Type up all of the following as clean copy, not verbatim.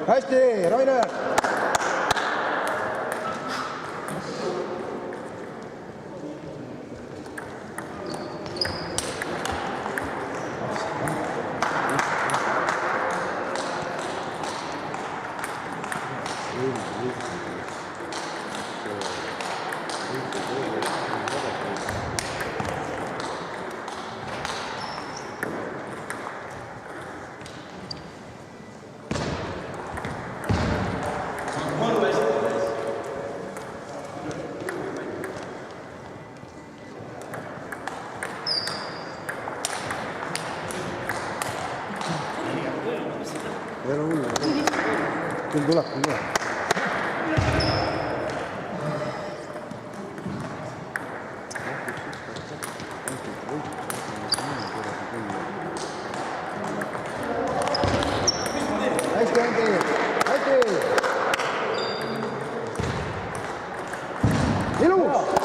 hästi, Rainer! Küll tuleb, küll tuleb. Hästi, Andi! Hästi! Ilus!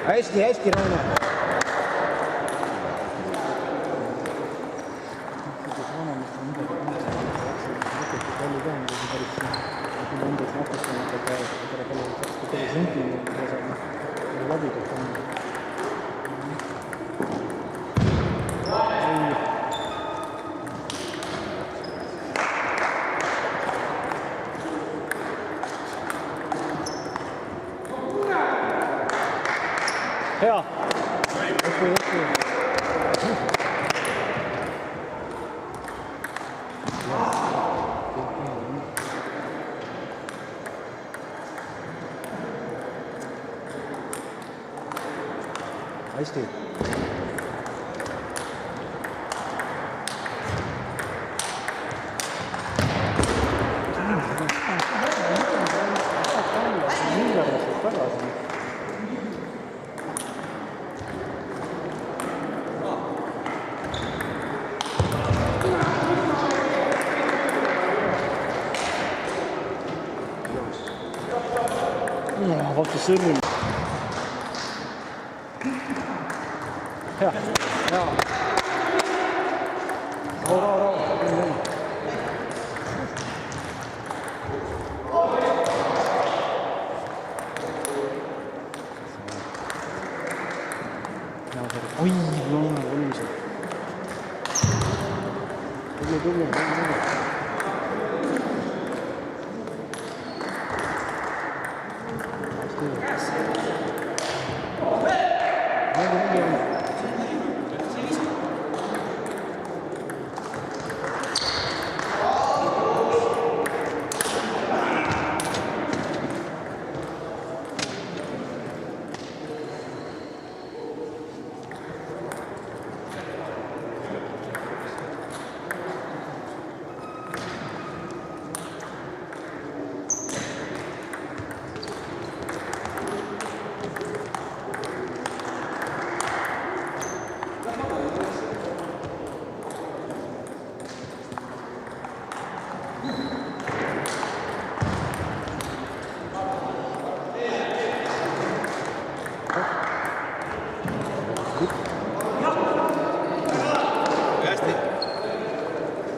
Hästi, hästi, Rainer! Hea! Hästi! Vaata sõrm. Hea. Hea. Rahu. Oi, loona oluliselt. Tubli.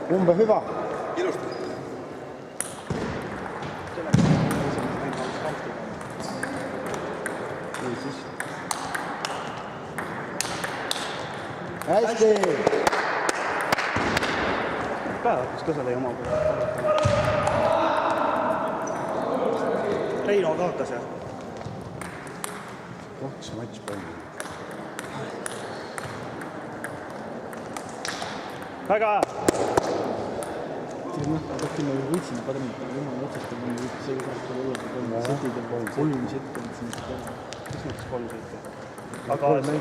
Kumbe hyvä. Ilusti. Hästi! Päevakas ka selle jama peale. Reino kaotas ja? Kohtus matš palju. Väga hea! Aga ma võitsin paremini, jumal otsestab, see ei saa olla, kui setid on 3 sette. Mis mõttes 3 sette?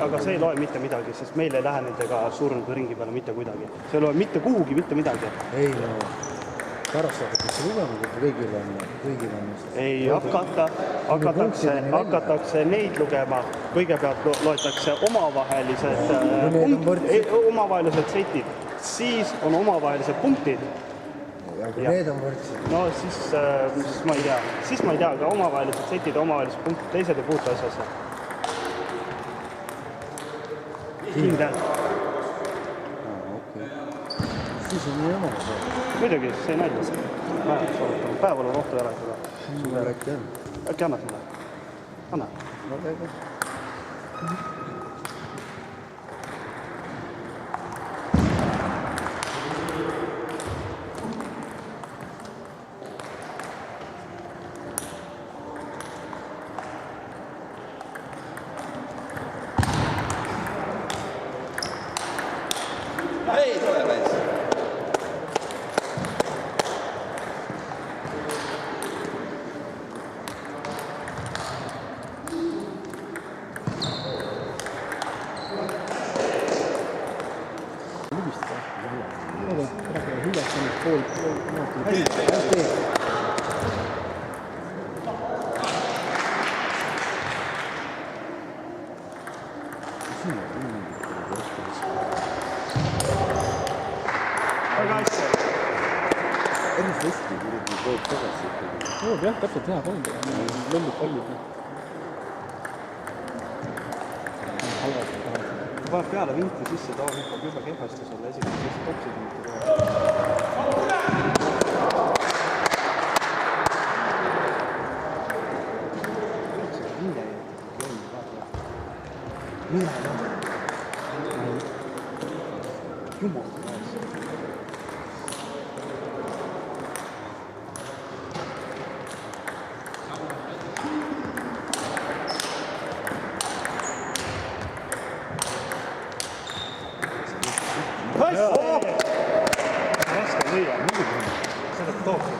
Aga see ei loe mitte midagi, sest meil ei lähe nendega suurendatud ringi peale mitte kuidagi. See ei loe mitte kuhugi mitte midagi. Ei loe. pärast hakatakse lugema, kui kõigil on. Ei hakatakse neid lugema. Kõigepealt loetakse omavahelised setid. Siis on omavahelised punktid. Ja kui need on võrdsed. No siis ma ei tea. Siis ma ei tea, aga omavahelised setid ja omavahelised punktid, teised ei puutu asjasse. Kindel. Siis on nii oma. Muidugi, see ei nalja. Päeval on rohtu ära seda. Suvel äkki on. Äkki annad mulle? Anna. No käigu. Ei tule mees. Väga hästi. Ennast hästi kuidagi tuleb tagasi ikkagi. Tuleb jah, täpselt hea pall. Lollid pallid. Kui paneb peale vinkli sisse, ta hüppab juba kehvasti sulle esimest sisse topsid. Jumal. Raske lüüa. Seda toobki.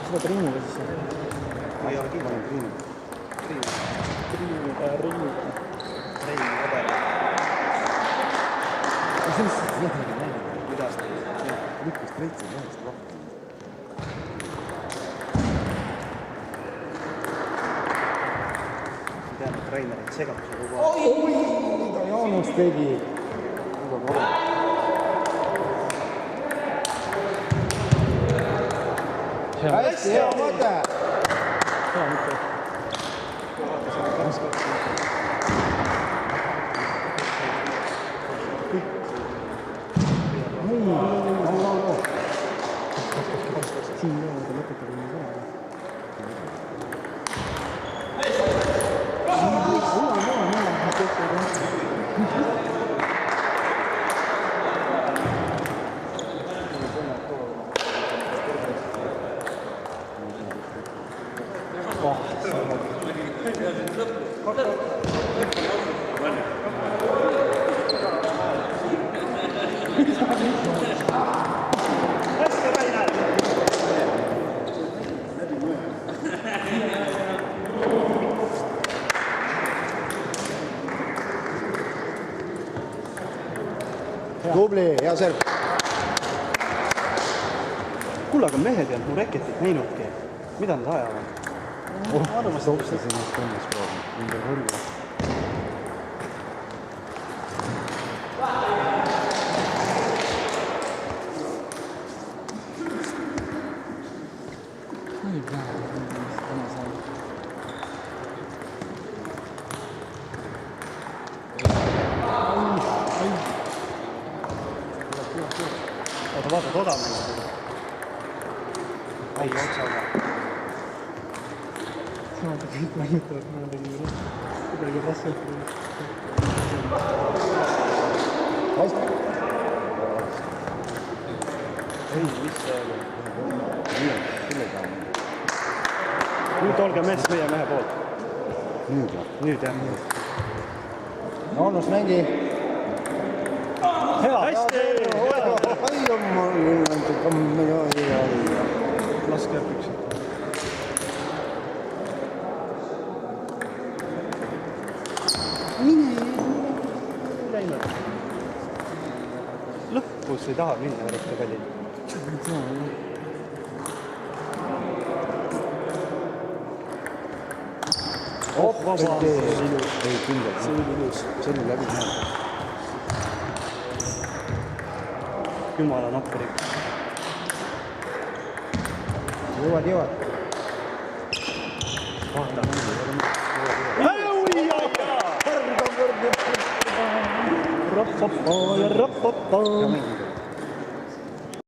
Seda triiniga siis. Ma ei ole kindel triiniga. Triiniga. Kuidas ta? Lükkas treitsi näest lahti. Ma tean, et Reinerit segatakse kogu aeg. Oi, mida Jaanus tegi. Hästi hea mõte. Hea mõte. Siin niimoodi lõpetada nii saa. Hästi, Rainer! Tubli, hea serv. Kuule, aga mehed ei olnud mu reketit näinudki. Mida nad ajavad? Arvast hoopis ennast õnnes praegu. Ümber hõrgu. Ai, praegu. Täna saab. Oota, vaata, toda meil. Ai, otsaga. Sama kõik mängitavad, ma tegin kuidagi raskelt. Hästi. Ei, mis see oli? Sellega on. Nüüd olge mees meie mehe poolt. Nüüd jah. Nüüd jah. Jaanus mängi. Hea! Hästi! Oi, laske jääb üks. Lõpus ei taha minna, võtta kalli. vaba. Ei, kindlalt. See oli ilus. See oli läbi näha. Jumala nappurik. Jõuad. Rapapa ja rapapa.